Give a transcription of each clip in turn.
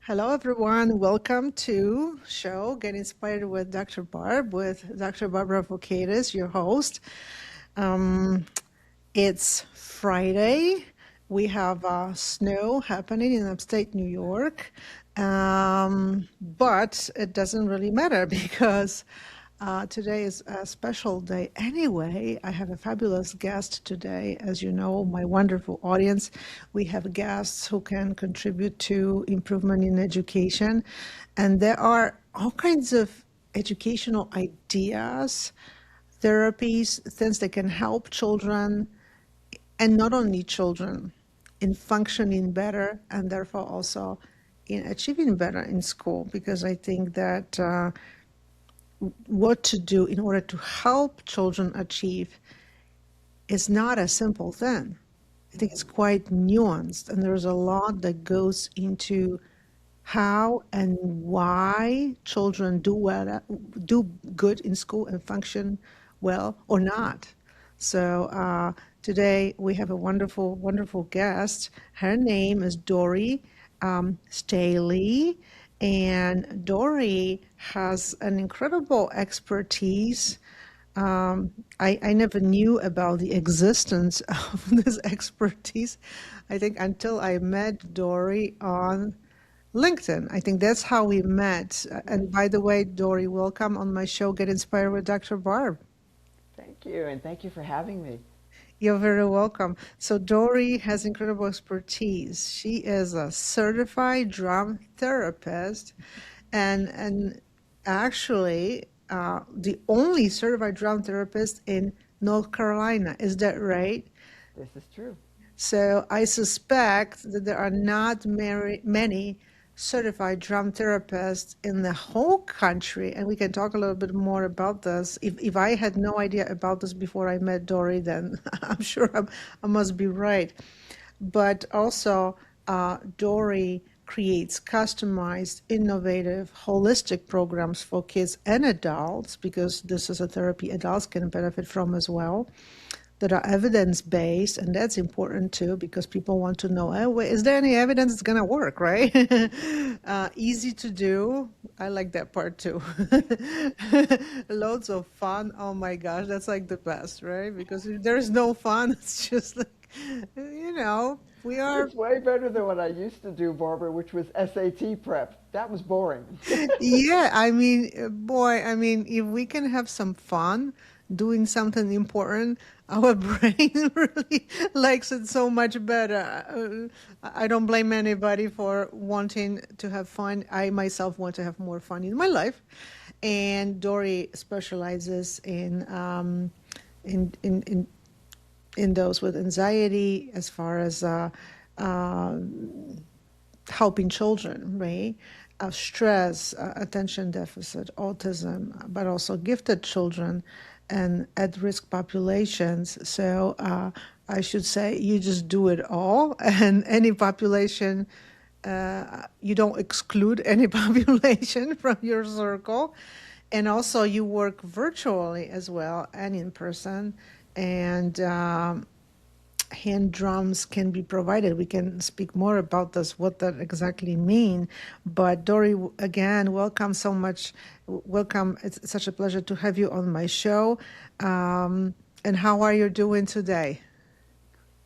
Hello, everyone. Welcome to show Get Inspired with Dr. Barb, with Dr. Barbara Vokatis, your host. Um, it's Friday. We have snow happening in upstate New York, but it doesn't really matter because today is a special day anyway. I have a fabulous guest today. As you know, my wonderful audience, we have guests who can contribute to improvement in education. And there are all kinds of educational ideas, therapies, things that can help children, and not only children, in functioning better and therefore also in achieving better in school. Because I think that what to do in order to help children achieve is not a simple thing. I think it's quite nuanced, and there's a lot that goes into how and why children do well, do good in school and function well or not. So today we have a wonderful, wonderful guest. Her name is Dory Staehle, and Dory has an incredible expertise. I never knew about the existence of this expertise, I think, until I met Dory on LinkedIn. I think that's how we met. And by the way, Dory, welcome on my show, Get Inspired with Dr. Barb. Thank you, and thank you for having me. You're very welcome. So Dory has incredible expertise. She is a certified drum therapist and actually the only certified drum therapist in North Carolina. Is that right? This is true. So I suspect that there are not many certified drum therapists in the whole country, and we can talk a little bit more about this. If I had no idea about this before I met Dory, then I'm sure I must be right. But also, Dory creates customized, innovative, holistic programs for kids and adults, because this is a therapy adults can benefit from as well, that are evidence-based, and that's important too, because people want to know, oh, wait, is there any evidence it's going to work, right? Easy to do. I like that part too. Loads of fun. Oh my gosh, that's like the best, right? Because if there's no fun, it's just like, we are. It's way better than what I used to do, Barbara, which was SAT prep. That was boring. Yeah, I mean, boy, I mean, if we can have some fun doing something important, our brain really likes it so much better. I don't blame anybody for wanting to have fun. I myself want to have more fun in my life. And Dory specializes in in in in those with anxiety, as far as uh, helping children, right? Stress, attention deficit, autism, but also gifted children and at-risk populations. So I should say you just do it all, and any population, you don't exclude any population from your circle. And also you work virtually as well and in person. And hand drums can be provided. We can speak more about this, what that exactly mean. But Dory, again, welcome so much. Welcome. It's such a pleasure to have you on my show. And how are you doing today?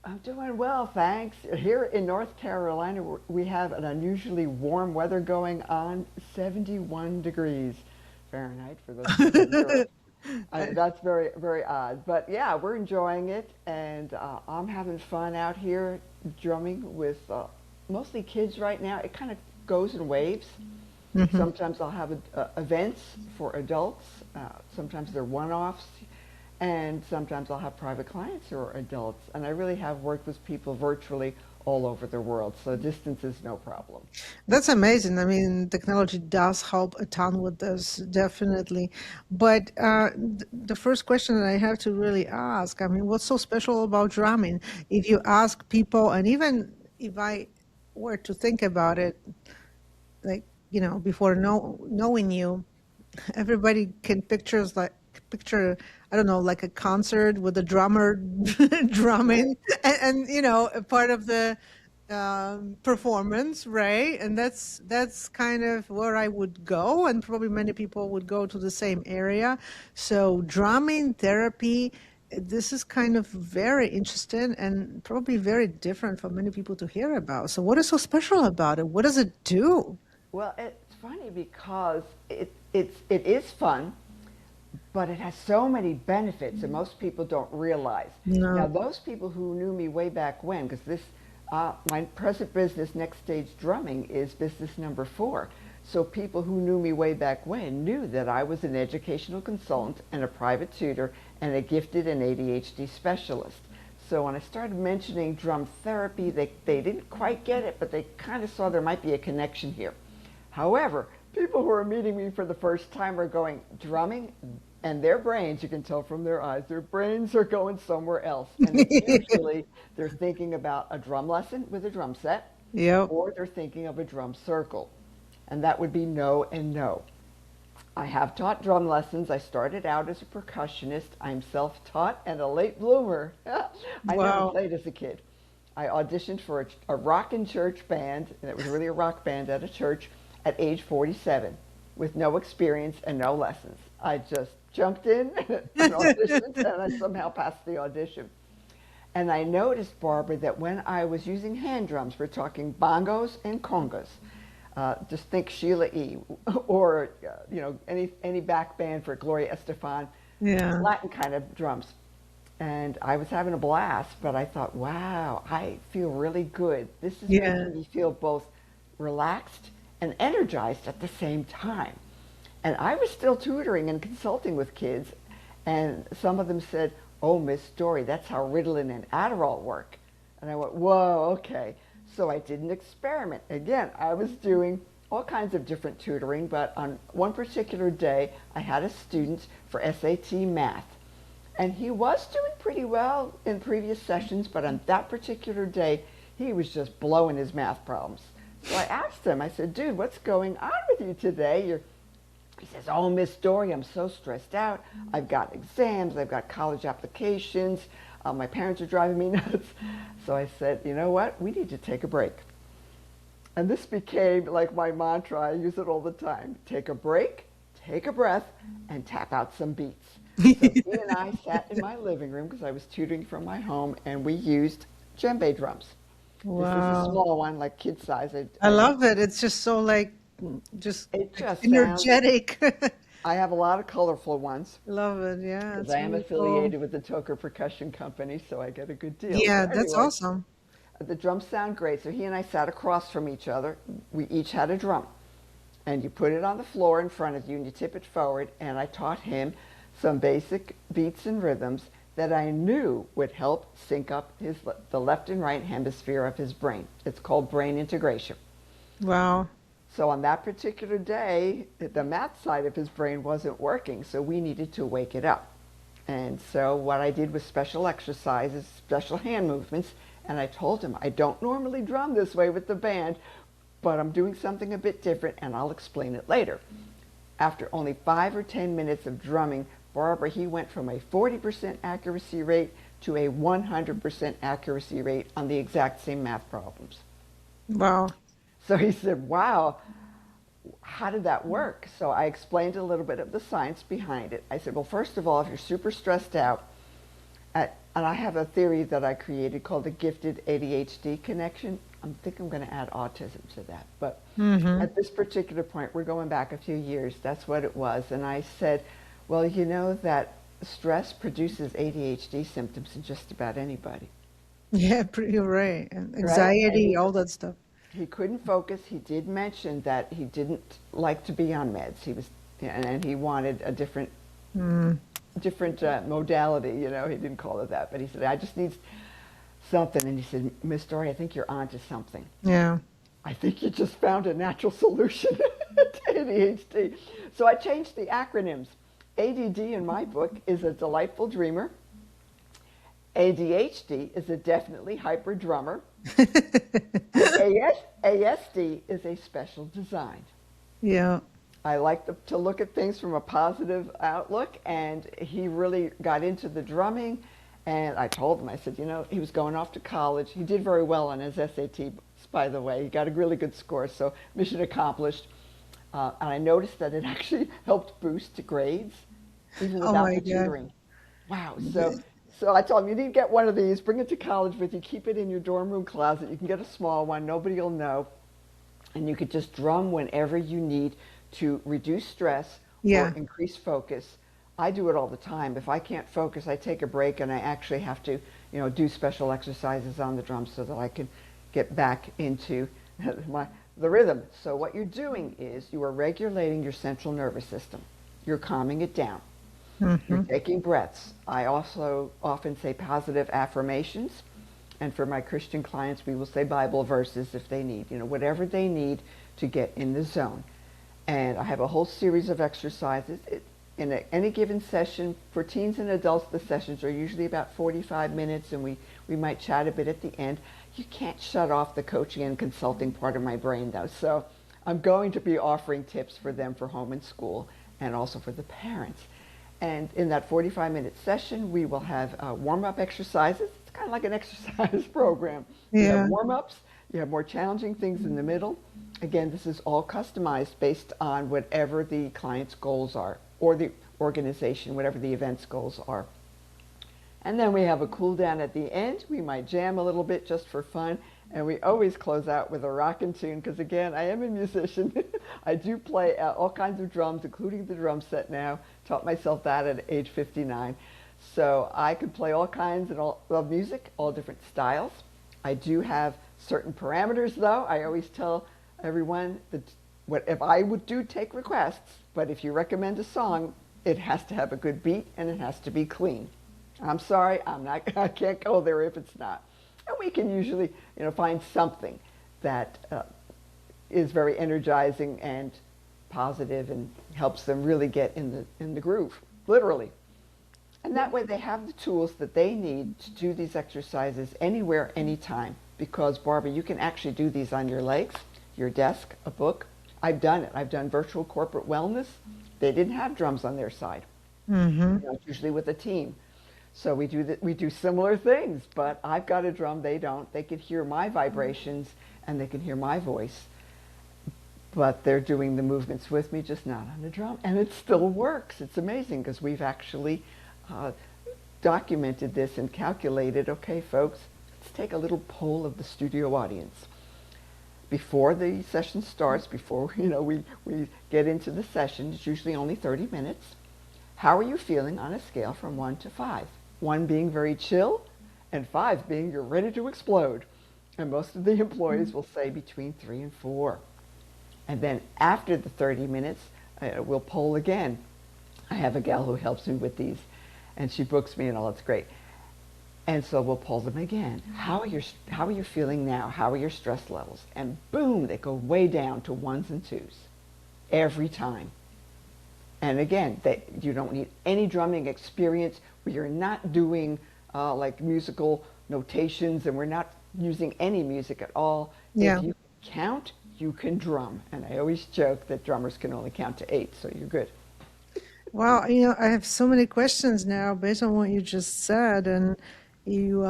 I'm doing well, thanks. Here in North Carolina, we have an unusually warm weather going on, 71 degrees Fahrenheit for those of us in Europe. That's very, very odd. But yeah, we're enjoying it, and I'm having fun out here drumming with mostly kids right now. It kind of goes in waves. Mhm. Sometimes I'll have events for adults. Sometimes they're one-offs, and sometimes I'll have private clients who are adults. And I really have worked with people virtually all over the world, so distance is no problem. That's amazing. I mean, technology does help a ton with this, definitely. But the first question that I have to really ask, I mean, what's so special about drumming? If you ask people, and even if I were to think about it, like, before knowing you, everybody can picture, I don't know, like a concert with a drummer drumming, and a part of the performance, right? And that's kind of where I would go, and probably many people would go to the same area. So drumming therapy, this is kind of very interesting and probably very different for many people to hear about. So what is so special about it? What does it do? Well, it's funny because it is fun, but it has so many benefits and most people don't realize. Now, No. those people who knew me way back when, because my present business, Next Stage Drumming, is business number 4. So people who knew me way back when knew that I was an educational consultant and a private tutor and a gifted and ADHD specialist. So when I started mentioning drum therapy, they didn't quite get it, but they kind of saw there might be a connection here. However, people who are meeting me for the first time are going, drumming? And their brains, you can tell from their eyes, their brains are going somewhere else. And it's usually they're thinking about a drum lesson with a drum set, Yep. or they're thinking of a drum circle. And that would be no and no. I have taught drum lessons. I started out as a percussionist. I'm self-taught and a late bloomer. I never Wow. played as a kid. I auditioned for a rock and church band, and it was really a rock band at a church, at age 47 with no experience and no lessons. I just jumped in and auditioned, and I somehow passed the audition. And I noticed, Barbara, that when I was using hand drums, we're talking bongos and congas. Just think Sheila E. or any back band for Gloria Estefan, Yeah. Latin kind of drums. And I was having a blast, but I thought, wow, I feel really good. This is Yeah. making me feel both relaxed and energized at the same time. And I was still tutoring and consulting with kids, and some of them said, "Oh, Miss Dory, that's how Ritalin and Adderall work." And I went, "Whoa, okay." So I did an experiment. Again, I was doing all kinds of different tutoring, but on one particular day, I had a student for SAT math. And he was doing pretty well in previous sessions, but on that particular day, he was just blowing his math problems. So I asked him, I said, "Dude, what's going on with you today? He says, "Oh, Miss Dory, I'm so stressed out. I've got exams, I've got college applications. My parents are driving me nuts." So I said, "You know what? We need to take a break." And this became like my mantra. I use it all the time. Take a break, take a breath, and tap out some beats. So he and I sat in my living room because I was tutoring from my home, and we used djembe drums. This is a Wow. small one, like kid size. I love it. It's just so like just It like just sounds, energetic. I have a lot of colorful ones Love it. Yeah, because it's I am really cool. affiliated with the Toker Percussion Company, so I get a good deal. So Yeah, that's anyway, awesome. the drums sound great. So he and I sat across from each other. We each had a drum. And you put it on the floor in front of you and you tip it forward. And I taught him some basic beats and rhythms that I knew would help sync up the left and right hemisphere of his brain. It's called brain integration. Wow. So on that particular day, the math side of his brain wasn't working, so we needed to wake it up. And so what I did was special exercises, special hand movements, and I told him, I don't normally drum this way with the band, but I'm doing something a bit different, and I'll explain it later. After only 5 or 10 minutes of drumming, Barbara, he went from a 40% accuracy rate to a 100% accuracy rate on the exact same math problems. Wow. So he said, "Wow, how did that work?" So I explained a little bit of the science behind it. I said, "Well, first of all, if you're super stressed out," and I have a theory that I created called the gifted ADHD connection. I think I'm going to add autism to that. But Mm-hmm. at this particular point, we're going back a few years. That's what it was. And I said, "Well, you know that stress produces ADHD symptoms in just about anybody, Yeah, you're right. And right?" And anxiety, all that stuff. he couldn't focus. He did mention that he didn't like to be on meds. He was, and he wanted a Mm. different modality. You know, he didn't call it that, but he said, "I just need something." And he said, "Miss Dory, I think you're onto something. Yeah. I think you just found a natural solution to ADHD." So I changed the acronyms. ADD in my book is a delightful dreamer. ADHD is a definitely hyper drummer. And ASD is a special design. Yeah. I like to look at things from a positive outlook, and he really got into the drumming, And I told him, I said, you know, he was going off to college. He did very well on his SAT, by the way. He got a really good score, so mission accomplished. And I noticed that it actually helped boost grades, even Oh without my the God. tutoring. Wow. So I told him, you need to get one of these, bring it to college with you, keep it in your dorm room closet. You can get a small one, nobody will know. And you could just drum whenever you need to reduce stress or Yeah. increase focus. I do it all the time. If I can't focus, I take a break and I actually have to, do special exercises on the drums so that I can get back into the rhythm. So what you're doing is you are regulating your central nervous system. You're calming it down. You're Hmm. taking breaths. I also often say positive affirmations. And for my Christian clients, we will say Bible verses if they need, whatever they need to get in the zone. And I have a whole series of exercises. Any given session, for teens and adults, the sessions are usually about 45 minutes, and we might chat a bit at the end. You can't shut off the coaching and consulting part of my brain, though. So I'm going to be offering tips for them for home and school, and also for the parents. And in that 45-minute session, we will have warm-up exercises. It's kind of like an exercise program. You have Yeah. warm-ups, you have more challenging things in the middle. Again, this is all customized based on whatever the client's goals are, or the organization, whatever the event's goals are. And then we have a cool down at the end. We might jam a little bit just for fun. And we always close out with a rockin' tune because, again, I am a musician. I do play all kinds of drums, including the drum set now. Taught myself that at age 59. So I could play all kinds of music, all different styles. I do have certain parameters, though. I always tell everyone that if I would take requests, but if you recommend a song, it has to have a good beat and it has to be clean. I'm sorry, I can't go there if it's not. And we can usually, find something that is very energizing and positive and helps them really get in the groove, literally. And that way they have the tools that they need to do these exercises anywhere, anytime. Because, Barbara, you can actually do these on your legs, your desk, a book. I've done it. I've done virtual corporate wellness. They didn't have drums on their side. Hmm. It's usually with a team. So we do similar things, but I've got a drum, they don't. They can hear my vibrations and they can hear my voice, but they're doing the movements with me, just not on the drum, and it still works. It's amazing because we've actually uh, documented this and calculated, okay, folks, let's take a little poll of the studio audience. Before the session starts, before we get into the session, it's usually only 30 minutes. How are you feeling on a scale from 1 to 5? 1 being very chill, and 5 being you're ready to explode. And most of the employees will say between 3 and 4. And then after the 30 minutes, we'll poll again. I have a gal who helps me with these, and she books me and all, it's great. And so we'll poll them again. How are you feeling now? How are your stress levels? And boom, they go way down to 1s and 2s every time. And again, you don't need any drumming experience. We are not doing like musical notations, and we're not using any music at all. Yeah. If you count, you can drum. And I always joke that drummers can only count to 8, so you're good. Wow, I have so many questions now based on what you just said, and you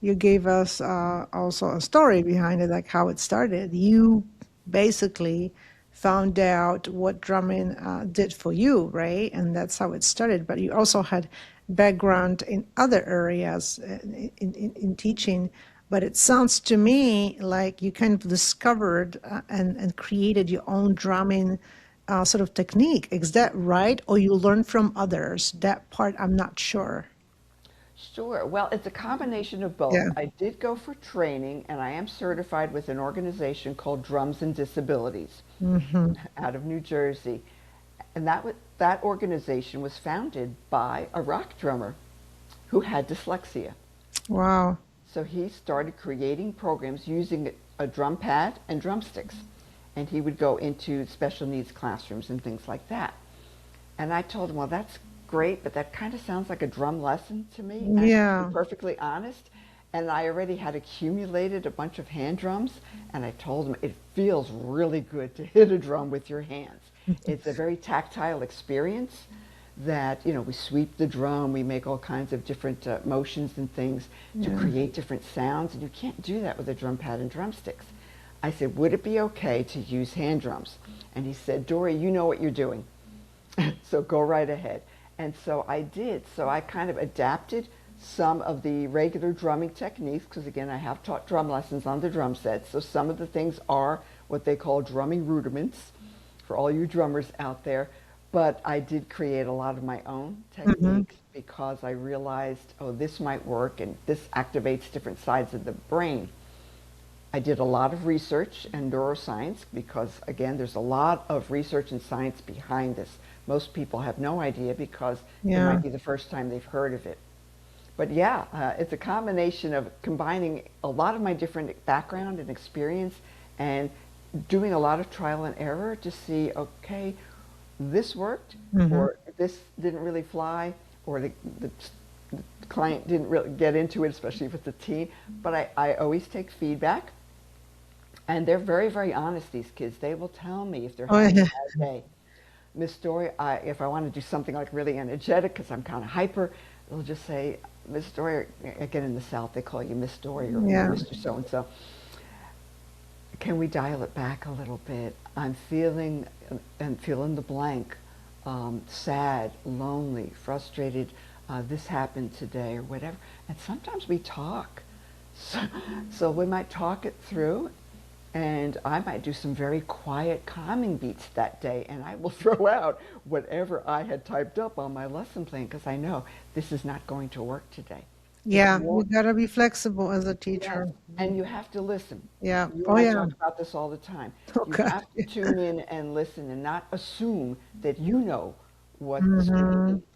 you gave us also a story behind it, like how it started. You basically found out what drumming did for you, right? And that's how it started. But you also had background in other areas in teaching. But it sounds to me like you kind of discovered and created your own drumming sort of technique. Is that right? Or you learn from others? That part I'm not sure. Sure. Well, it's a combination of both. Yeah. I did go for training, and I am certified with an organization called Drums and Disabilities Hmm. out of New Jersey. And that organization was founded by a rock drummer who had dyslexia. Wow. So he started creating programs using a drum pad and drumsticks. And he would go into special needs classrooms and things like that. And I told him, well, that's great, but that kind of sounds like a drum lesson to me, and to be Yeah. perfectly honest. And I already had accumulated a bunch of hand drums, and I told him it feels really good to hit a drum with your hands. It's a very tactile experience. that, we sweep the drum, we make all kinds of different motions and things to Yeah. create different sounds, and you can't do that with a drum pad and drumsticks. I said, would it be okay to use hand drums? And he said, Dory, you know what you're doing, so go right ahead. And so I did. So I kind of adapted some of the regular drumming techniques, because again, I have taught drum lessons on the drum set. So some of the things are what they call drumming rudiments for all you drummers out there. But I did create a lot of my own Hmm. techniques because I realized, oh, this might work and this activates different sides of the brain. I did a lot of research in neuroscience because, again, there's a lot of research and science behind this. Most people have no idea because it Yeah. might be the first time they've heard of it. But yeah, it's a combination of combining a lot of my different background and experience and doing a lot of trial and error to see, okay, this worked Hmm. or this didn't really fly or the client didn't really get into it, especially if it's a teen. But I always take feedback, and they're very, very honest, these kids. They will tell me if they're Oh, having a yeah. bad day. Miss Dory, if I want to do something like really energetic because I'm kind of hyper, they'll just say, Miss Dory, again in the South, they call you Miss Dory or Yeah. Mr. So-and-so. Can we dial it back a little bit? I'm feeling, and fill in the blank, sad, lonely, frustrated, this happened today or whatever. And sometimes we talk. So, so we might talk it through, and I might do some very quiet, calming beats that day, and I will throw out whatever I had typed up on my lesson plan because I know this is not going to work today. It's Yeah. You more, gotta be flexible as a yes, teacher. and you have to listen. Yeah. You and Oh, I yeah. talk about this all the time. Oh, You God. have to tune in and listen and not assume that you know what the student Hmm. needs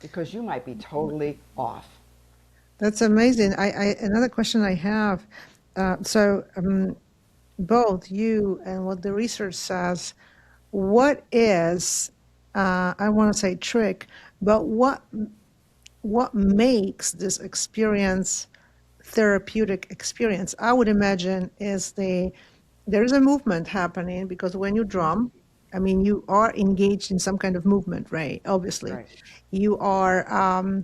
because you might be totally off. That's amazing. Another question I have. Both you and what the research says, what is, I want to say trick, but what makes this experience therapeutic experience? I would imagine is there is a movement happening because when you drum, I mean, you are engaged in some kind of movement, right? Obviously, Right. you are.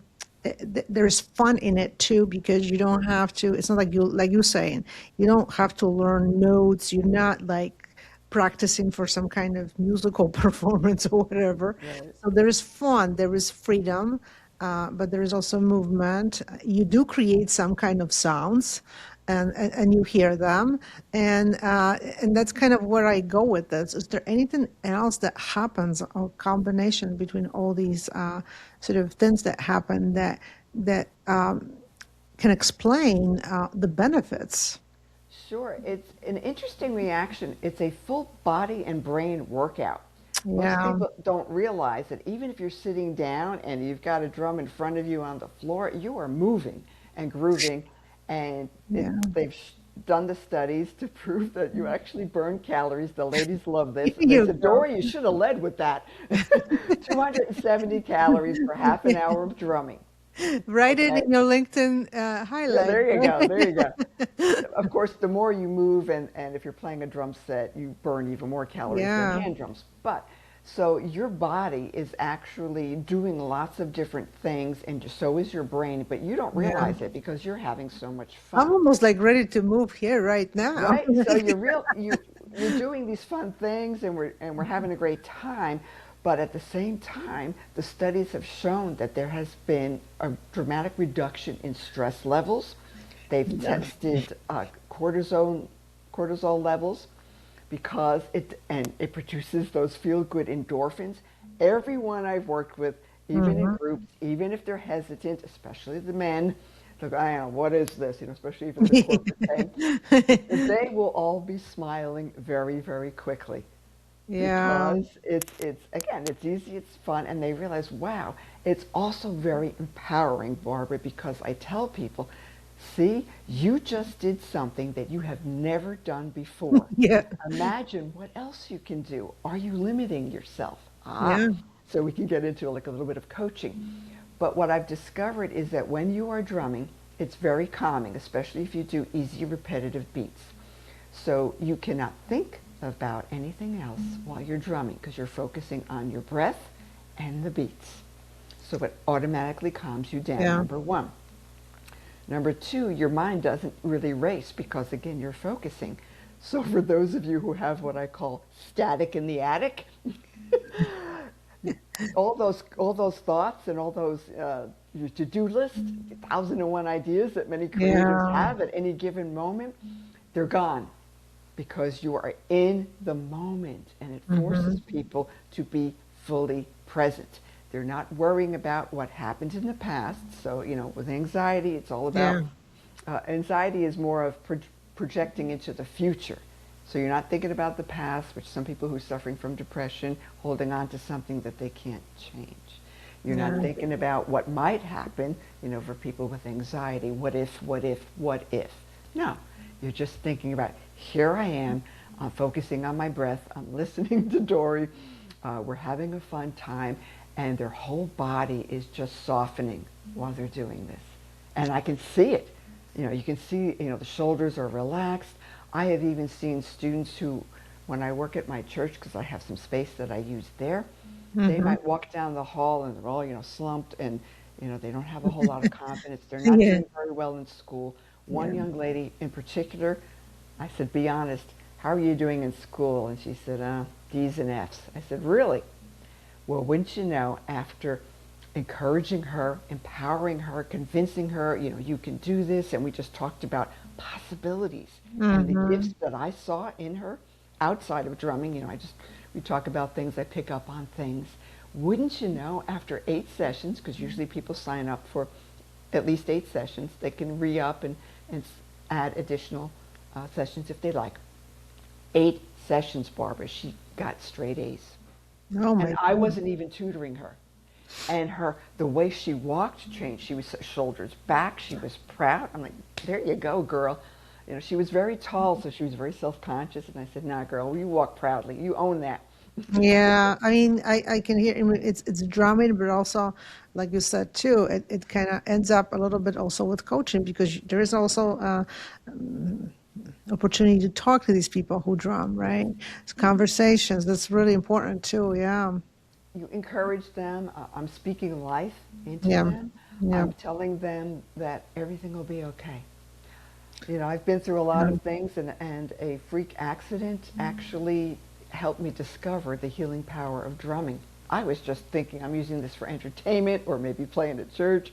There's fun in it too because you don't have to. It's not like you saying you don't have to learn notes. You're not like practicing for some kind of musical performance or whatever. Right. So there is fun, there is freedom, but there is also movement. You do create some kind of sounds, and you hear them, and that's kind of where I go with this. Is there anything else that happens, or combination between all these sort of things that happen that can explain the benefits? Sure, it's an interesting reaction. It's a full body and brain workout. Most Yeah, people don't realize that even if you're sitting down and you've got a drum in front of you on the floor, you are moving and grooving. And yeah. they've done the studies to prove that you actually burn calories. The ladies love this. And they You said, go. Dory, you should have led with that. 270 calories for half an hour of drumming. Write it Okay. in your LinkedIn Yeah, highlight. there you go. There you go. Of course, the more you move, and if you're playing a drum set, you burn even more calories than Yeah, hand drums. But so your body is actually doing lots of different things, and so is your brain, but you don't yeah. realize it because you're having so much I'm fun. almost like ready to move here right now. Right? So you're doing these fun things and we're having a great time, but at the same time, the studies have shown that there has been a dramatic reduction in stress levels. They've Yeah. tested cortisol levels because it produces those feel good endorphins. Everyone I've worked with, even in Hmm. groups, even if they're hesitant, especially the men, look, I know, what is this? Especially if it's a corporate thing, they will all be smiling very, very quickly Yeah. because it's again, it's easy, it's fun, and they realize, wow, it's also very empowering, Barbara, because I tell people, see, you just did something that you have never done before. Yeah. Imagine what else you can do. Are you limiting yourself? Yeah. So we can get into like a little bit of coaching. But what I've discovered is that when you are drumming, it's very calming, especially if you do easy repetitive beats. So you cannot think about anything else while you're drumming because you're focusing on your breath and the beats. So it automatically calms you down, Yeah. number one. Number two, your mind doesn't really race because, again, you're focusing. So for those of you who have what I call static in the attic, all those thoughts and all those your to-do list, 1,001 ideas that many creatives Yeah. have at any given moment, they're gone because you are in the moment, and it forces Hmm. people to be fully present. They're not worrying about what happened in the past. So, with anxiety, it's all Yeah. about anxiety is more of projecting into the future. So you're not thinking about the past, which some people who are suffering from depression, holding on to something that they can't change. You're not Yeah. thinking about what might happen, for people with anxiety. What if, what if, what if? No, you're just thinking about, here I am, I'm focusing on my breath, I'm listening to Dory, we're having a fun time, and their whole body is just softening while they're doing this. And I can see it. You can see, the shoulders are relaxed. I have even seen students who, when I work at my church, because I have some space that I use there, they Hmm. might walk down the hall and they're all, slumped, and, they don't have a whole lot of confidence. They're not Yeah. doing very well in school. One Yeah. young lady in particular, I said, be honest, how are you doing in school? And she said, D's and F's. I said, really? Well, wouldn't you know, after encouraging her, empowering her, convincing her, you can do this, and we just talked about possibilities and the Hmm. gifts that I saw in her outside of drumming, we talk about things, I pick up on things. Wouldn't you know, after 8 sessions, because usually people sign up for at least 8 sessions, they can re-up and add additional sessions if they like. 8 sessions, Barbara, she got straight A's. Oh And my I God. wasn't even tutoring her. And the way she walked changed. She was shoulders back. She was proud. I'm like, there you go, girl. She was very tall, so she was very self-conscious. And I said, nah, girl, you walk proudly. You own that. Yeah, I mean, I can hear, I mean, it's drumming, but also, like you said too, it kind of ends up a little bit also with coaching because there is also opportunity to talk to these people who drum, right? It's conversations. That's really important too. Yeah. You encourage them. I'm speaking life into Yeah. them. Yeah. I'm telling them that everything will be okay. I've been through a lot Yeah. of things, and a freak accident actually helped me discover the healing power of drumming. I was just thinking I'm using this for entertainment or maybe playing at church,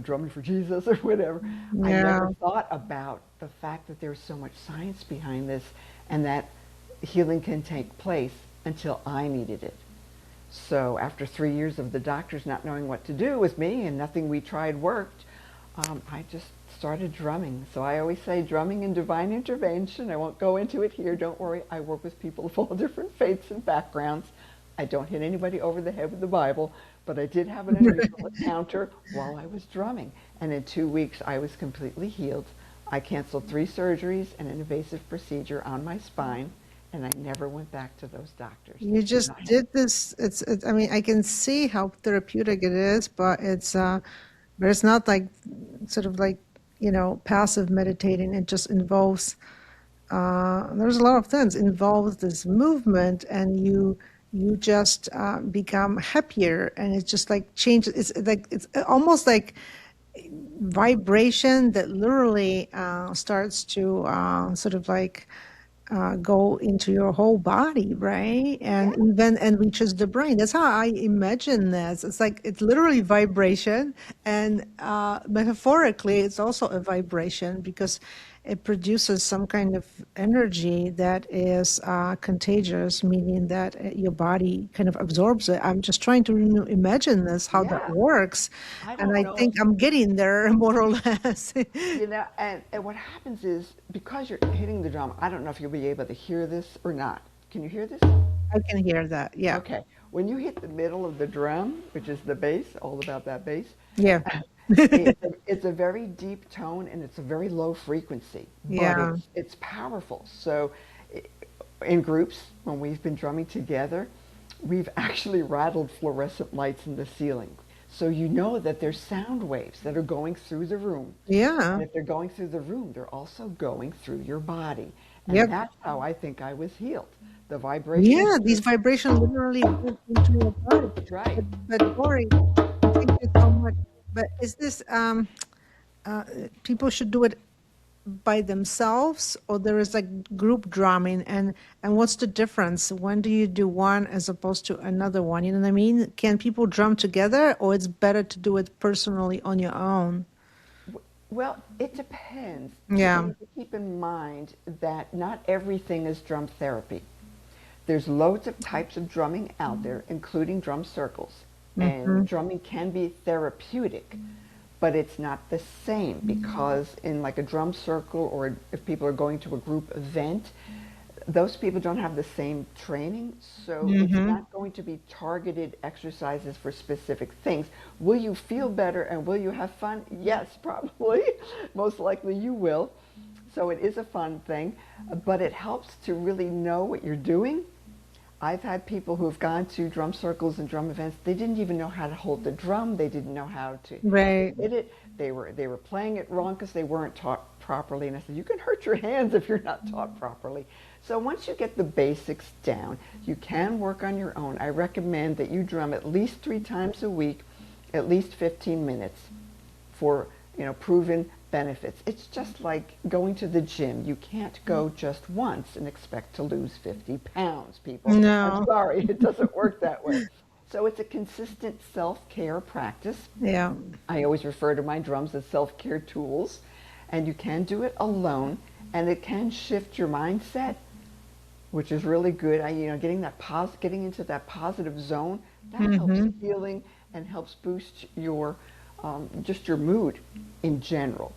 drumming for Jesus or whatever. I never Yeah. thought about the fact that there's so much science behind this and that healing can take place until I needed it. So after 3 years of the doctors not knowing what to do with me and nothing we tried worked, I just started drumming. So I always say drumming and divine intervention. I won't go into it here. Don't worry. I work with people of all different faiths and backgrounds. I don't hit anybody over the head with the Bible, but I did have an unusual encounter while I was drumming. And in 2 weeks, I was completely healed. I canceled 3 surgeries and an invasive procedure on my spine, and I never went back to those doctors. You just did this. I mean, I can see how therapeutic it is, but it's not like sort of like, passive meditating. It just involves, there's a lot of things involves this movement, and you just become happier, and it's just like changes. It's almost like vibration that literally starts to sort of like go into your whole body, right? Yeah, And reaches the brain. That's how I imagine this. It's like it's literally vibration, and metaphorically, it's also a vibration because it produces some kind of energy that is contagious, meaning that your body kind of absorbs it. I'm just trying to imagine this, how that yeah. works, I and don't I know think I'm getting there more or less. and what happens is because you're hitting the drum, I don't know if you'll be able to hear this or not. Can you hear this? I can hear that. Yeah. Okay. When you hit the middle of the drum, which is the bass, all about that bass, Yeah. it's a very deep tone and it's a very low frequency, but Yeah. it's powerful. So in groups, when we've been drumming together, we've actually rattled fluorescent lights in the ceiling. So you know that there's sound waves that are going through the room. Yeah. And if they're going through the room, they're also going through your body. And Yep. that's how I think I was healed. The vibrations. Yeah, these vibrations literally move into your body. Right. But Dory, thank you so much. But is this people should do it by themselves, or there is like group drumming, and what's the difference? When do you do one as opposed to another one? You know what I mean? Can people drum together, or it's better to do it personally on your own? Well, it depends. People Yeah. need to keep in mind that not everything is drum therapy. There's loads of types of drumming out there, including drum circles. And Hmm. drumming can be therapeutic, but it's not the same because in like a drum circle or if people are going to a group event, those people don't have the same training, so it's Hmm. not going to be targeted exercises for specific things. Will you feel better and will you have fun? Yes, probably. Most likely you will. So it is a fun thing, but it helps to really know what you're doing. I've had people who have gone to drum circles and drum events. They didn't even know how to hold the drum. They didn't know how to Right. hit it. They were playing it wrong because they weren't taught properly. And I said, you can hurt your hands if you're not taught properly. So once you get the basics down, you can work on your own. I recommend that you drum at least 3 times a week, at least 15 minutes for proven benefits. It's just like going to the gym. You can't go just once and expect to lose 50 pounds, people. I'm No. sorry, it doesn't work that way. So it's a consistent self-care practice. Yeah. I always refer to my drums as self-care tools, and you can do it alone, and it can shift your mindset, which is really good. Getting into that positive zone, that helps Hmm. healing and helps boost your just your mood in general.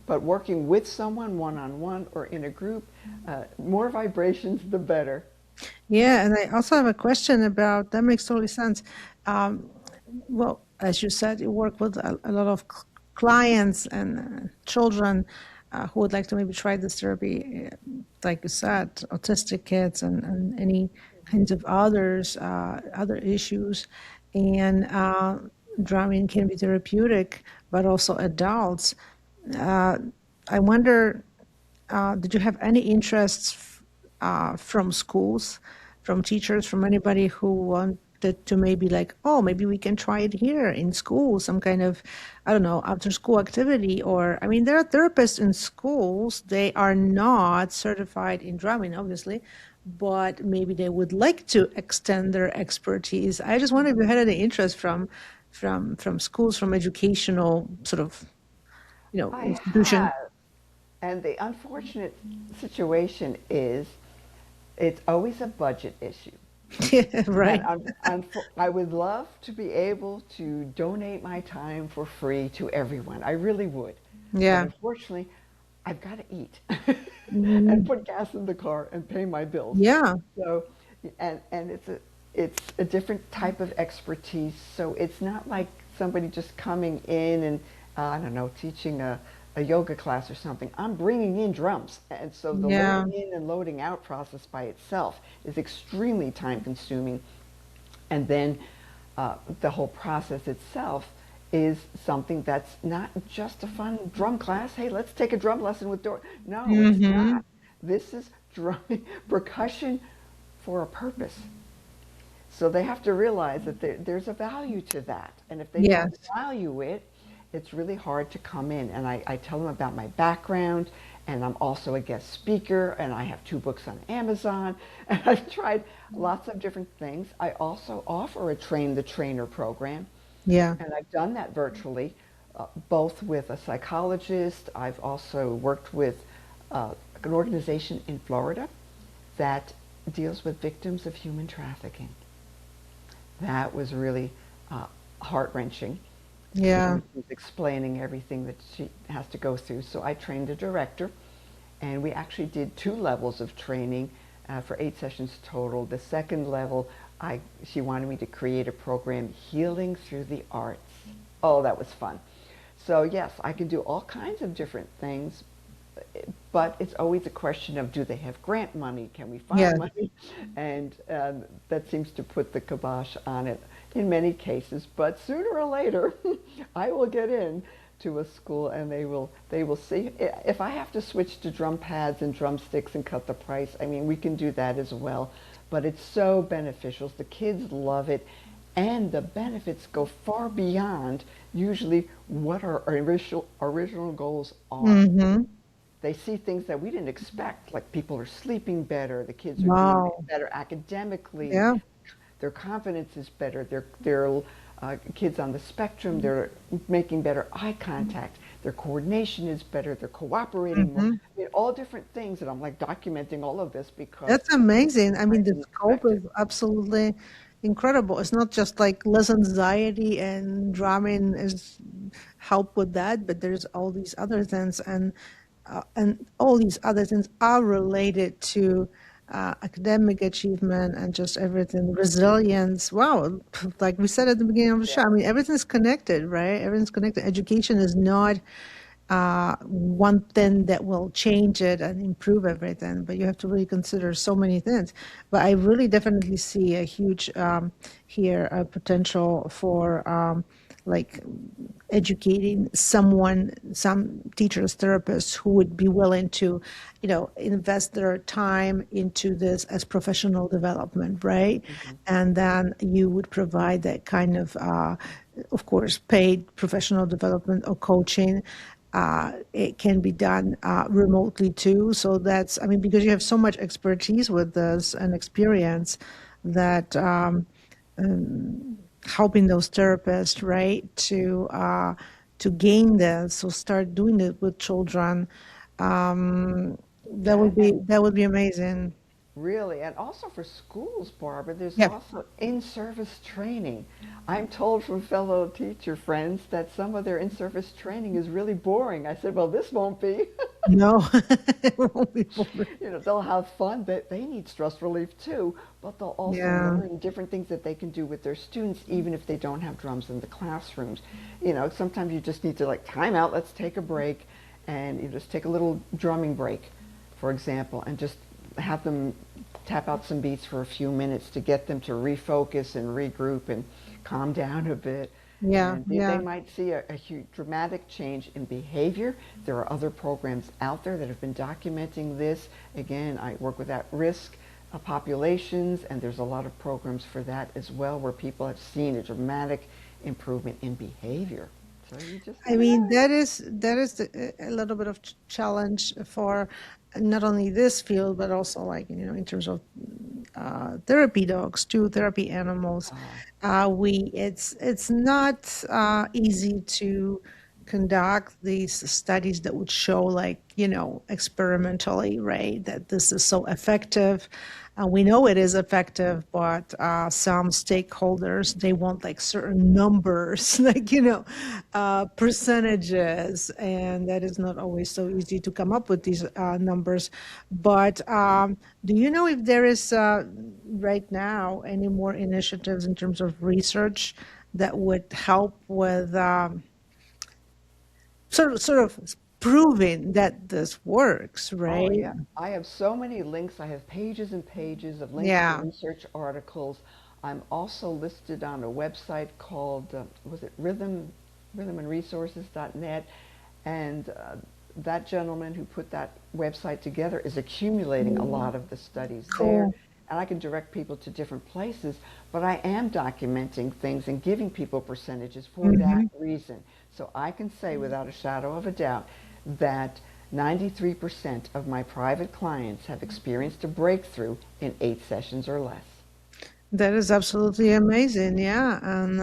But working with someone one on one or in a group, more vibrations, the better. Yeah, and I also have a question about that. Makes totally sense. Um, well, as you said, you work with a lot of clients and children who would like to maybe try this therapy, like you said, autistic kids and any kinds of other issues. And drumming can be therapeutic, but also adults. Uh, I wonder, did you have any interests from schools, from teachers, from anybody who wanted to maybe like, oh, maybe we can try it here in school, some kind of, I don't know, after school activity? Or, I mean, there are therapists in schools. They are not certified in drumming, obviously, but maybe they would like to extend their expertise. I just wonder if you had any interest from schools, from educational sort of, I institution. have. And the unfortunate situation is it's always a budget issue. Yeah, And right. I would love to be able to donate my time for free to everyone. I really would. But Yeah. unfortunately, I've got to eat and Mhm. put gas in the car and pay my bills. Yeah. So, and it's a different type of expertise. So it's not like somebody just coming in and I don't know, teaching a yoga class or something. I'm bringing in drums, and so the Yeah. loading in and loading out process by itself is extremely time consuming. And then the whole process itself is something that's not just a fun drum class. Hey, let's take a drum lesson with Dory. No, it's Hmm. not. This is drumming, percussion for a purpose. So they have to realize that there's a value to that. And if they don't Yes. value it, it's really hard to come in. And I tell them about my background, and I'm also a guest speaker, and I have 2 books on Amazon, and I've tried lots of different things. I also offer a train the trainer program, Yeah. and I've done that virtually, both with a psychologist. I've also worked with an organization in Florida that deals with victims of human trafficking. That was really heart-wrenching. Yeah. And she's explaining everything that she has to go through. So I trained a director, and we actually did 2 levels of training for 8 sessions total. The second level, she wanted me to create a program, Healing Through the Arts. Oh, that was fun. So yes, I can do all kinds of different things, but it's always a question of, do they have grant money? Can we Yeah. find money? And that seems to put the kibosh on it in many cases. But sooner or later, I will get in to a school and they will see if I have to switch to drum pads and drumsticks and cut the price. I mean, we can do that as well. But it's so beneficial. The kids love it, and the benefits go far beyond usually what our original goals are. Mm-hmm. They see things that we didn't expect, like people are sleeping better, the kids are doing Wow. better academically, Yeah. their confidence is better, they're kids on the spectrum, they're making better eye contact, their coordination is better, they're cooperating more. Mm-hmm. I mean, all different things, and I'm like documenting all of this because That's amazing. I I mean, the didn't scope expect it. is absolutely incredible. It's not just like less anxiety and drumming is help with that, but there's all these other things, and all these other things are related to academic achievement and just everything, resilience. Wow, like we said at the beginning of the show, I Yeah. mean, everything's connected, right? Everything's connected. Education is not one thing that will change it and improve everything, but you have to really consider so many things. But I really definitely see a huge here potential for like educating someone, some teachers, therapists who would be willing to, invest their time into this as professional development, right? Mhm. And then you would provide that kind of course, paid professional development or coaching. It can be done remotely too. So that's, I mean, because you have so much expertise with this and experience that helping those therapists, right, to gain this, so start doing it with children. Um, That that would be amazing. Really, and also for schools, Barbara, there's Yeah. also in-service training. I'm told from fellow teacher friends that some of their in-service training is really boring. I said, well, this won't be. No, it won't be boring. They'll have fun. They need stress relief too, but they'll also Yeah. learn different things that they can do with their students, even if they don't have drums in the classrooms. Sometimes you just need to like time out, let's take a break, and you just take a little drumming break, for example, and just have them tap out some beats for a few minutes to get them to refocus and regroup and calm down a bit. Yeah. And they Yeah. might see a huge dramatic change in behavior. There are other programs out there that have been documenting this. Again, I work with at-risk populations, and there's a lot of programs for that as well, where people have seen a dramatic improvement in behavior. So you just I never mean, know. that is a little bit of challenge for not only this field, but also like, in terms of therapy dogs too, therapy animals. Uh, It's not easy to conduct these studies that would show like, experimentally, right, that this is so effective. We know it is effective, but some stakeholders, they want like certain numbers, like, percentages, and that is not always so easy to come up with these numbers. But do you know if there is right now any more initiatives in terms of research that would help with sort of proving that this works, Oh, right? yeah. I have so many links. I have pages and pages of links to Yeah. research articles. I'm also listed on a website called, was it rhythmandresources.net? And that gentleman who put that website together is accumulating a lot of the studies there. Cool. And I can direct people to different places, but I am documenting things and giving people percentages for that Hmm. reason. So I can say without a shadow of a doubt that 93% of my private clients have experienced a breakthrough in 8 sessions or less. That is absolutely amazing. Yeah. And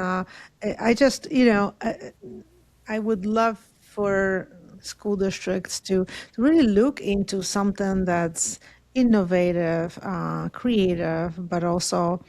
I just, I would love for school districts to really look into something that's innovative, creative, but also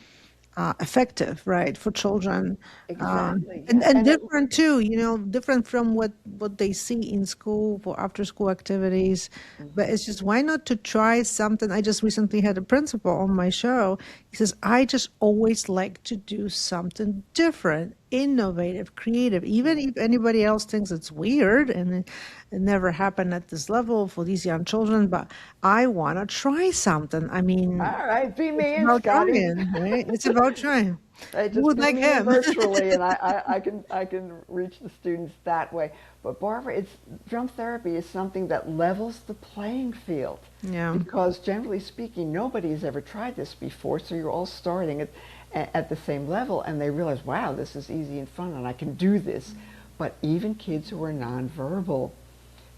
effective, right, for children, Exactly, and yeah. And it, different too. Different from what they see in school for after school activities. But mhm. it's just why not to try something? I just recently had a principal on my show. He says I just always like to do something different, innovative, creative, even if anybody else thinks it's weird and it never happened at this level for these young children. But I want to try something. I mean, All right, be it's me and about Scotty. trying, right? It's about trying. You Just would beam like me in him. virtually, and I can reach the students that way. But Barbara, it's drum therapy is something that levels the playing field, Yeah. because generally speaking, nobody has ever tried this before. So you're all starting at the same level, and they realize, wow, this is easy and fun, and I can do this. But even kids who are nonverbal,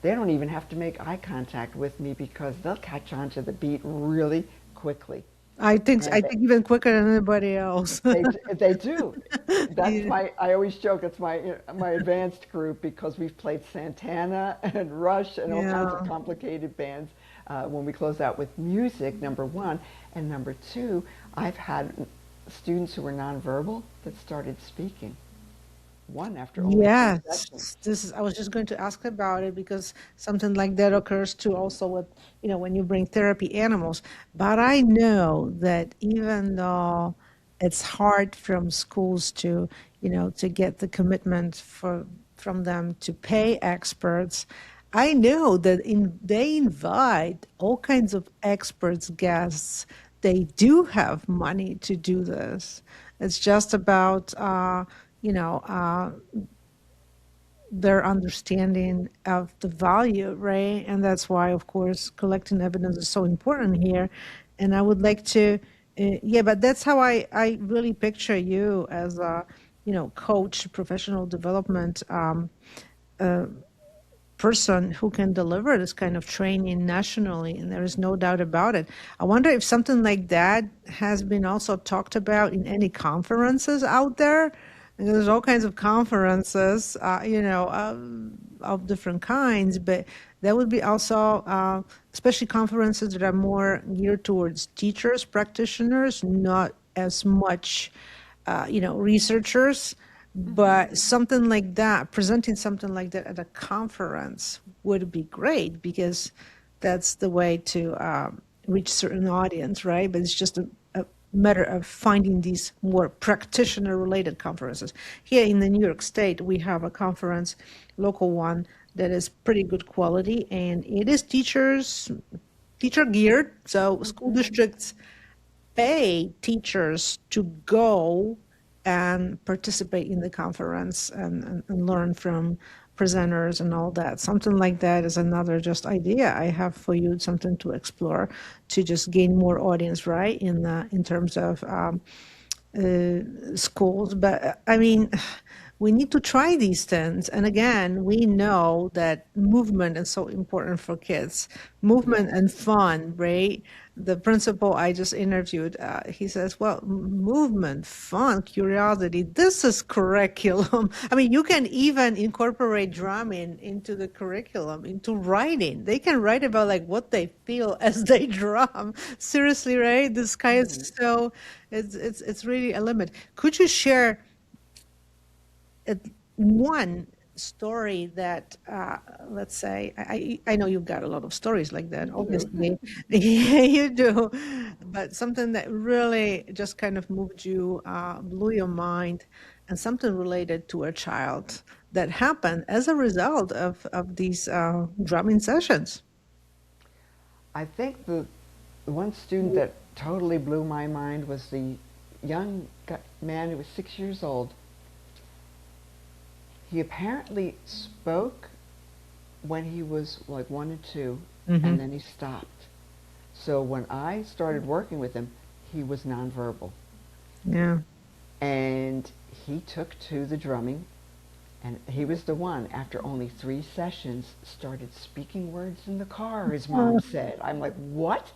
they don't even have to make eye contact with me because they'll catch on to the beat really quickly. I And think even quicker than anybody else. they do. That's Yeah. my. I always joke. It's my advanced group because we've played Santana and Rush and all kinds of Yeah. complicated bands. When we close out with music, number one, and number two, I've had students who were nonverbal that started speaking. One after only three sessions. Yes, this is, I was just going to ask about it because something like that occurs too also with, when you bring therapy animals. But I know that even though it's hard from schools to, to get the commitment from them to pay experts, I know that they invite all kinds of experts, guests. They do have money to do this. It's just about, their understanding of the value, right? And that's why, of course, collecting evidence is so important here. And I would like to, yeah, but that's how I really picture you as a, coach, professional development person who can deliver this kind of training nationally, and there is no doubt about it. I wonder if something like that has been also talked about in any conferences out there. And there's all kinds of conferences, of different kinds, but that would be also, especially conferences that are more geared towards teachers, practitioners, not as much, researchers. Hmm. But something like that, presenting something like that at a conference would be great because that's the way to reach certain audience, right? But it's just a matter of finding these more practitioner-related conferences. Here in the New York State, we have a conference, local one, that is pretty good quality, and it is teacher geared. So school Hmm. districts pay teachers to go and participate in the conference and learn from presenters and all that. Something like that is another just idea I have for you, something to explore to just gain more audience, right? In terms of schools. But I mean, we need to try these things. And again, we know that movement is so important for kids. Yes. Movement and fun, right? The principal I just interviewed, he says, well, movement, fun, curiosity, this is curriculum. I mean, you can even incorporate drumming into the curriculum, into writing. They can write about like what they feel as they drum. Seriously, right? The sky Hmm. is so, it's really a limit. Could you share uh, one story that, let's say, I know you've got a lot of stories like that, I do. obviously. Yeah, you do. But something that really just kind of moved you, blew your mind, and something related to a child that happened as a result of these drumming sessions. I think the one student that totally blew my mind was the young man who was 6 years old. He apparently spoke when he was like one and two, Hmm. and then he stopped. So when I started working with him, he was nonverbal. Yeah. And he took to the drumming, and he was the one, after only 3 sessions, started speaking words in the car, his mom Oh, said. I'm like, what?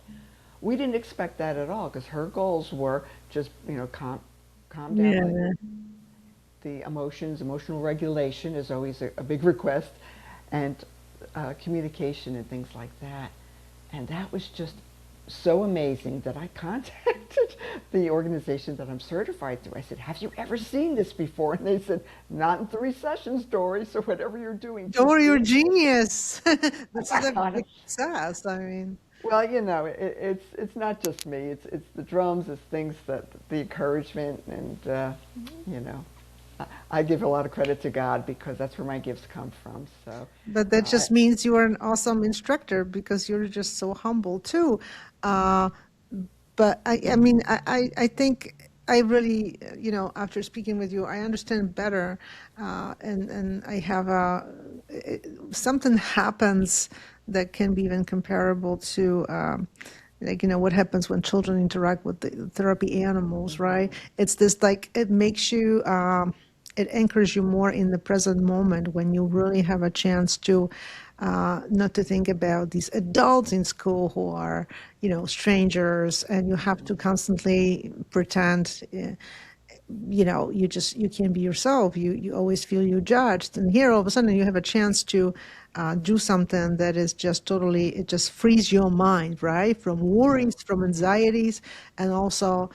We didn't expect that at all because her goals were just, calm down yeah. the emotions. Emotional regulation is always a big request, and communication and things like that. And that was just so amazing that I contacted the organization that I'm certified through. I said, have you ever seen this before? And they said, not in 3 sessions, Dory. So whatever you're doing, keep Dori, you're a doing it. genius. This is a I big success. I mean, Well, it's not just me. It's the drums. It's things that the encouragement, and you know, I give a lot of credit to God because that's where my gifts come from. So, but that uh, just means you are an awesome instructor because you're just so humble too. Uh, but I mean, I think. I really, after speaking with you, I understand better, and I have something happens that can be even comparable to, like, what happens when children interact with the therapy animals, right? It's this, like, it makes you, it anchors you more in the present moment when you really have a chance to not to think about these adults in school who are, strangers, and you have to constantly pretend. You can't be yourself. You always feel you judged, and here all of a sudden you have a chance to do something that is just totally, it just frees your mind, right, from Yeah. worries, from anxieties, and also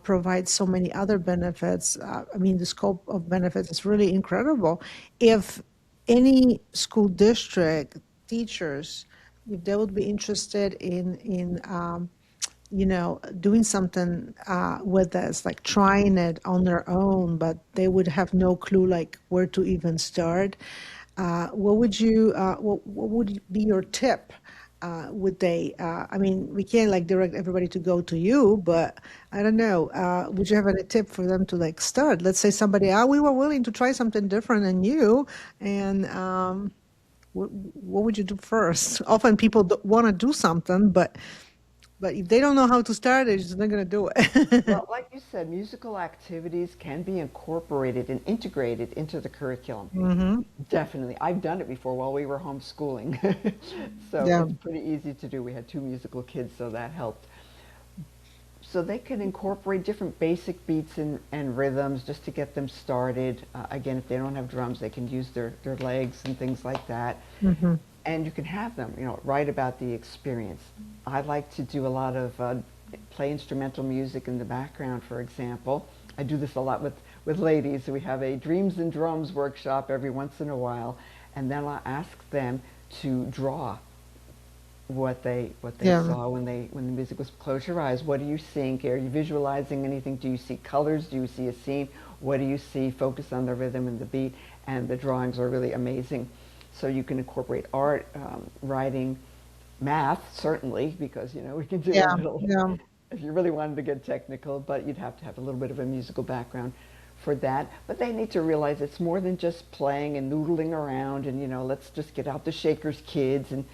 provides so many other benefits. I mean, the scope of benefits is really incredible. If any school district teachers, if they would be interested in doing something with this, like trying it on their own, but they would have no clue like where to even start. What would be your tip? Would they, I mean, we can't like direct everybody to go to you, but I don't know, would you have any tip for them to like start? Let's say somebody, we were willing to try something different than you, and what would you do first? Often people want to do something, but if they don't know how to start, they're just not going to do it. Well, like you said, musical activities can be incorporated and integrated into the curriculum. Hmm. Definitely. I've done it before while we were homeschooling. So Yeah. it's pretty easy to do. We had two musical kids, so that helped. So they can incorporate different basic beats and rhythms just to get them started. Again, if they don't have drums, they can use their legs and things like that. Hmm. And you can have them, write about the experience. I like to do a lot of play instrumental music in the background, for example. I do this a lot with ladies. We have a Dreams and Drums workshop every once in a while, and then I'll ask them to draw what they Yeah. saw when the music was. Close your eyes. What are you seeing? Are you visualizing anything? Do you see colors? Do you see a scene? What do you see? Focus on the rhythm and the beat, and the drawings are really amazing. So you can incorporate art, writing, math, certainly, because we can do a Yeah. little Yeah. if you really wanted to get technical, but you'd have to have a little bit of a musical background for that. But they need to realize it's more than just playing and noodling around and let's just get out the shakers, kids, and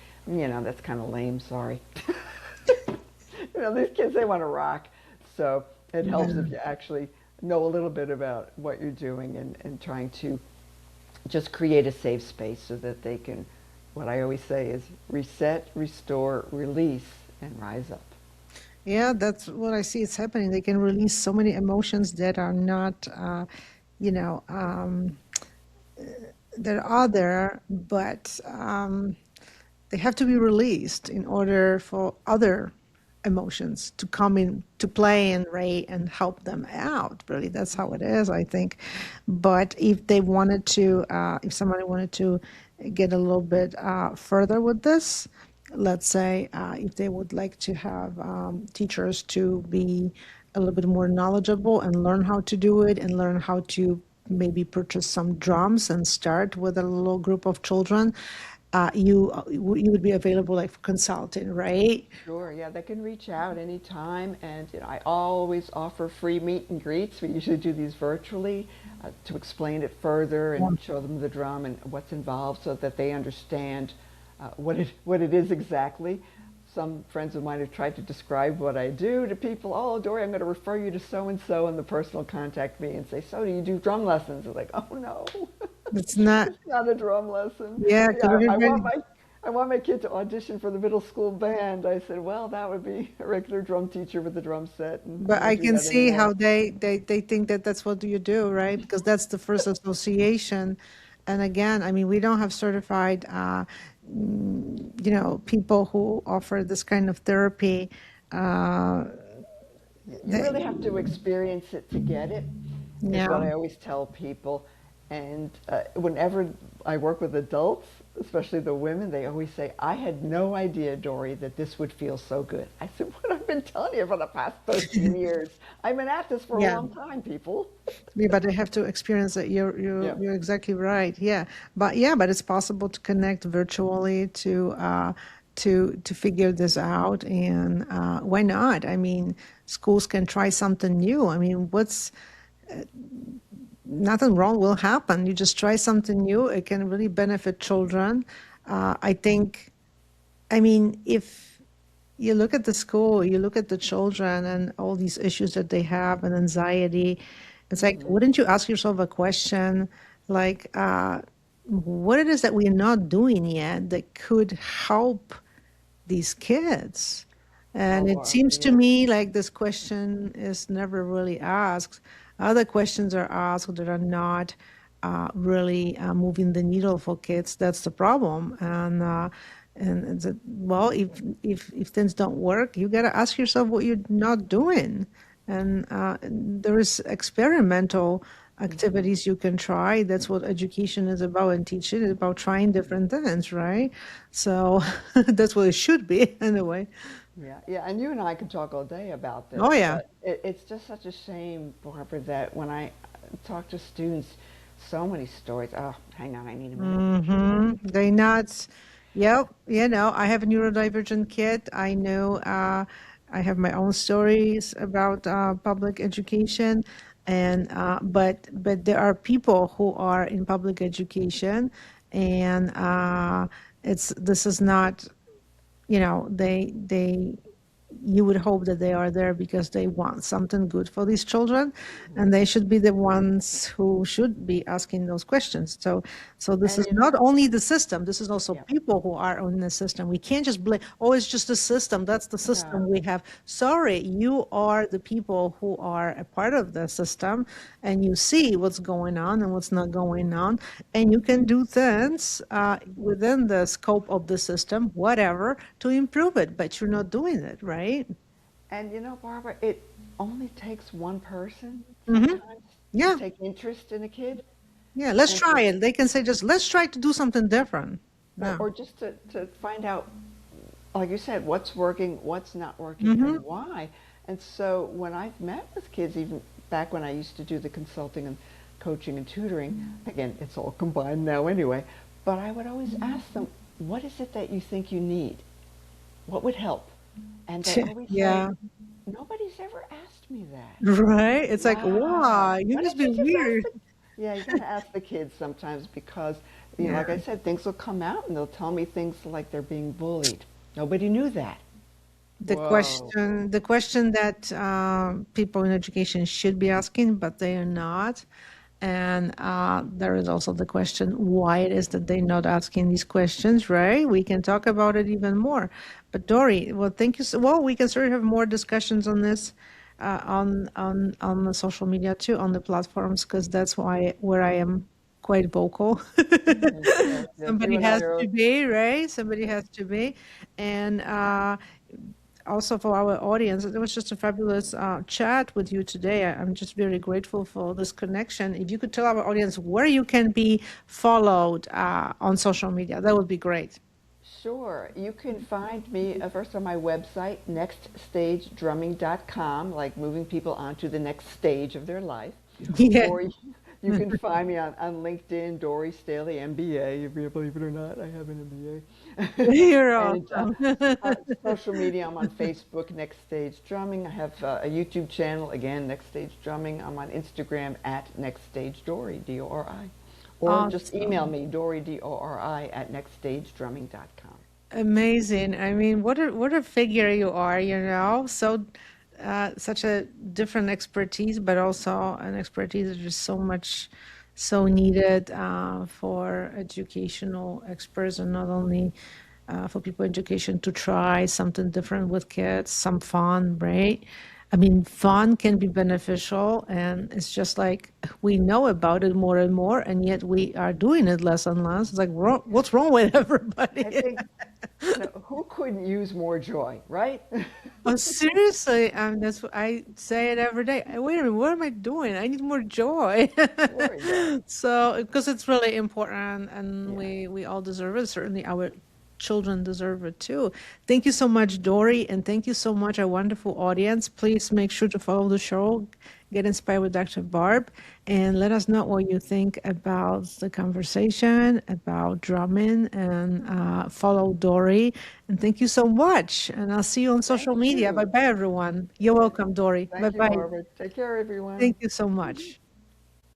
that's kind of lame, sorry. These kids, they want to rock. So it helps Yeah. if you actually know a little bit about what you're doing and trying to just create a safe space so that they can, what I always say is reset, restore, release, and rise up. Yeah, that's what I see. It's happening. They can release so many emotions that are not, you know, that are there, but they have to be released in order for other emotions to come in to play and rate and help them out. Really, that's how it is, I think. But if they wanted to, if somebody wanted to get a little bit further with this, let's say if they would like to have teachers to be a little bit more knowledgeable and learn how to do it and learn how to maybe purchase some drums and start with a little group of children, you would be available like for consulting, right? Sure, yeah, they can reach out anytime, and I always offer free meet and greets. We usually do these virtually to explain it further Yeah. and show them the drum and what's involved, so that they understand what it is exactly. Some friends of mine have tried to describe what I do to people. Oh, Dory, I'm going to refer you to so and so, and the person will contact me and say, "So, do you do drum lessons?" I'm like, "Oh no." It's not, It's not a drum lesson. yeah, because Yeah, everybody, I want my kid to audition for the middle school band. I said, well, that would be a regular drum teacher with a drum set, and I but don't I do can that see anymore. how they think that that's what you do, right? Because that's the first association. And again, I mean, we don't have certified, people who offer this kind of therapy. Uh, You they, really have to experience it to get it, is what yeah. I always tell people. And whenever I work with adults, especially the women, they always say, I had no idea, Dory, that this would feel so good. I said, what I've been telling you for the past 13 years. I've been at this for a Yeah. long time, people. Yeah, but they have to experience it. Yeah. You're exactly right. Yeah, but it's possible to connect virtually to to figure this out, and why not? I mean, schools can try something new. I mean, what's nothing wrong will happen. You just try something new. It can really benefit children. I think. I mean, if you look at the school, you look at the children and all these issues that they have and anxiety, it's like, Hmm. wouldn't you ask yourself a question like, what it is that we're not doing yet that could help these kids? And Oh, it seems to yeah. me like this question is never really asked. Other questions are asked that are not really moving the needle for kids. That's the problem. And it's well, if things don't work, you got to ask yourself what you're not doing. And there is experimental Hmm. activities you can try. That's what education is about, and teaching is about trying different things, right? So that's what it should be anyway. Yeah, yeah, and you and I could talk all day about this, Oh yeah. but it's just such a shame, Barbara, that when I talk to students, so many stories. Oh, hang on, I need a minute. They not. Yep. You know, I have a neurodivergent kid. I know. I have my own stories about public education, and but there are people who are in public education, and it's this is not. You know, they you would hope that they are there because they want something good for these children, Mhm. and they should be the ones who should be asking those questions. So this And is you not know, only the system, this is also yeah, people who are in the system. We can't just blame, oh, it's just the system, that's the no, system we have. Sorry, you are the people who are a part of the system, and you see what's going on and what's not going on, and you can do things within the scope of the system, whatever, to improve it, but you're not doing it, right? and you know, Barbara, it only takes one person Hmm. sometimes to Yeah, take interest in a kid, yeah. Let's and to, try it. They can say just let's try to do something different. Yeah. or just to find out, like you said, what's working, what's not working, Hmm. and why. And so when I've met with kids, even back when I used to do the consulting and coaching and tutoring, again, it's all combined now anyway, but I would always ask them, what is it that you think you need? What would help? And they always say, Yeah. nobody's ever asked me that. Right. It's like, Wow. wow, you Why must don't be you just ask weird. the, yeah, you got to ask the kids sometimes because, you know, Yeah. like I said, things will come out and they'll tell me things like they're being bullied. Nobody knew that. Whoa. The question that people in education should be asking, but they are not. And there is also the question why it is that they're not asking these questions, right? We can talk about it even more. But Dory, well, thank you. Well, we can certainly have more discussions on this on the social media too, on the platforms, because that's why where I am quite vocal. Mhm. Yes, yes. You Somebody and I has are. to be, right? Somebody Yeah. has to be. And also for our audience, it was just a fabulous chat with you today. I'm just very grateful for this connection. If you could tell our audience where you can be followed on social media, that would be great. Sure. You can find me first on my website, nextstagedrumming.com, like moving people onto the next stage of their life. Yeah, Or you can find me on LinkedIn, Dory Staehle, MBA. If you believe it or not, I have an MBA. you're And awesome. social media, I'm on Facebook, Next Stage Drumming. I have a YouTube channel, again, Next Stage Drumming. I'm on Instagram at Next Stage Dory, D-O-R-I. Or just email Awesome. me, Dory, D-O-R-I, at nextstagedrumming.com. Amazing. I mean, what a figure you are, you know? So such a different expertise, but also an expertise that is so much so needed for educational experts, and not only for people in education to try something different with kids, some fun, right? I mean, fun can be beneficial, and it's just like we know about it more and more, and yet we are doing it less and less. It's like, what's wrong with I everybody? think, who couldn't use more joy, right? Oh, seriously, that's what I say it every day. Wait a minute, what am I doing? I need more joy. More joy. So, because it's really important, and Yeah. we all deserve it. Certainly, our children deserve it too. Thank you so much, Dory, and thank you so much, our wonderful audience. Please make sure to follow the show, Get Inspired with Dr. Barb, and let us know what you think about the conversation, about drumming, and follow Dory. And thank you so much. And I'll see you on Thank social media. you. Bye bye, everyone. You're welcome, Dory. Bye Thank you, bye. Barbara. Take care, everyone. Thank you so much.